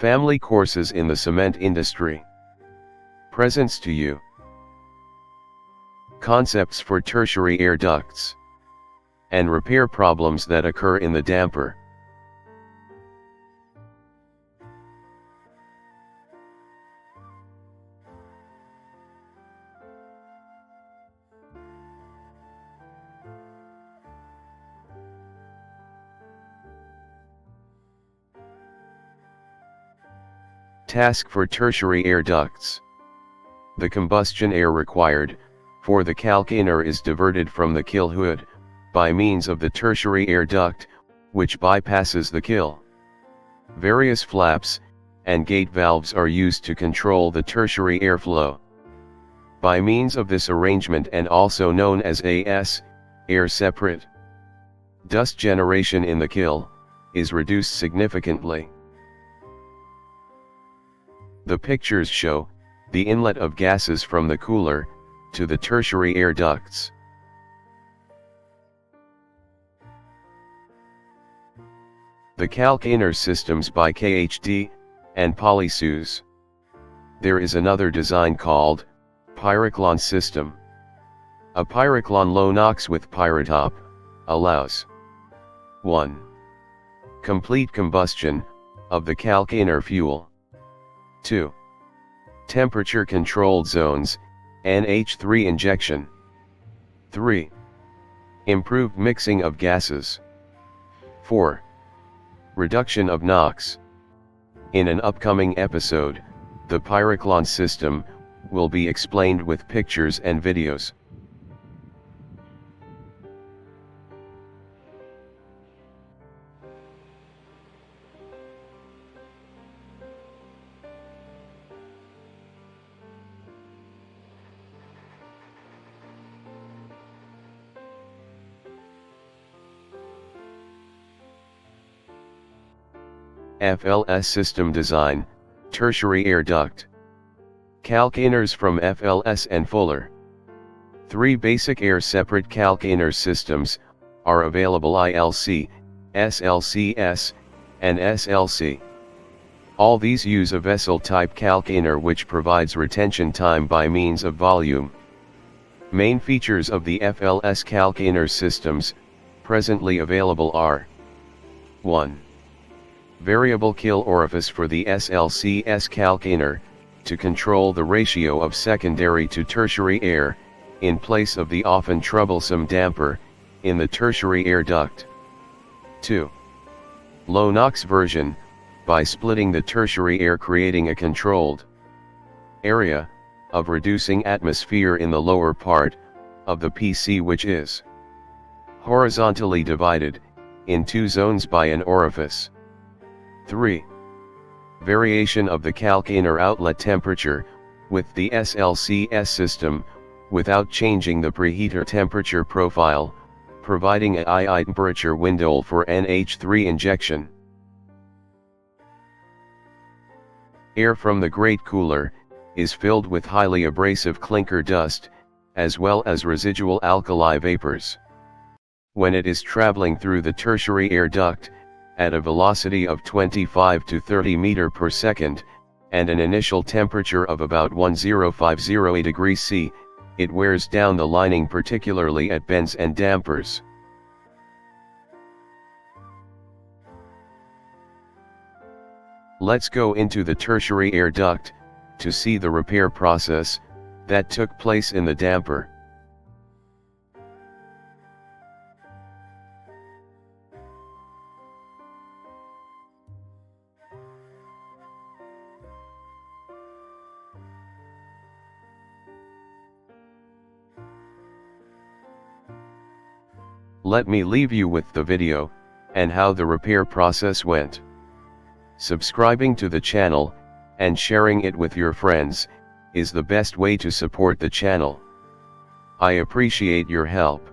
Family courses in the cement industry. Presents to you. Concepts for tertiary air ducts. And repair problems that occur in the damper. Task for tertiary air ducts. The combustion air required for the calcainer is diverted from the kill hood by means of the tertiary air duct, which bypasses the kill. Various flaps and gate valves are used to control the tertiary airflow. By means of this arrangement, and also known as AS, air separate, dust generation in the kill is reduced significantly. The pictures show the inlet of gases from the cooler to the tertiary air ducts. The calcainer systems by KHD and Pyroclon. There is another design called Pyroclon system. A Pyroclon low NOx with pyrotop allows 1. Complete combustion of the calcainer fuel. 2. Temperature controlled zones, NH3 injection. 3. Improved mixing of gases. 4. Reduction of NOx. In an upcoming episode, the Pyroclon system will be explained with pictures and videos. FLS system design, tertiary air duct. Calcainers from FLS and Fuller. 3 basic air separate calcainer systems are available: ILC, SLCS, and SLC. All these use a vessel type calcainer which provides retention time by means of volume. Main features of the FLS calcainer systems presently available are: 1. Variable kill orifice for the SLCS calcainer, to control the ratio of secondary to tertiary air, in place of the often troublesome damper in the tertiary air duct. 2. Low NOx version, by splitting the tertiary air creating a controlled area of reducing atmosphere in the lower part of the PC, which is horizontally divided in 2 zones by an orifice. 3. Variation of the calcainer outlet temperature with the SLCS system without changing the preheater temperature profile, providing a high temperature window for NH3 injection. Air from the grate cooler is filled with highly abrasive clinker dust, as well as residual alkali vapors. When it is traveling through the tertiary air duct, at a velocity of 25 to 30 meters per second, and an initial temperature of about 1050 degrees C, it wears down the lining, particularly at bends and dampers. Let's go into the tertiary air duct to see the repair process that took place in the damper. Let me leave you with the video and how the repair process went. Subscribing to the channel and sharing it with your friends is the best way to support the channel. I appreciate your help.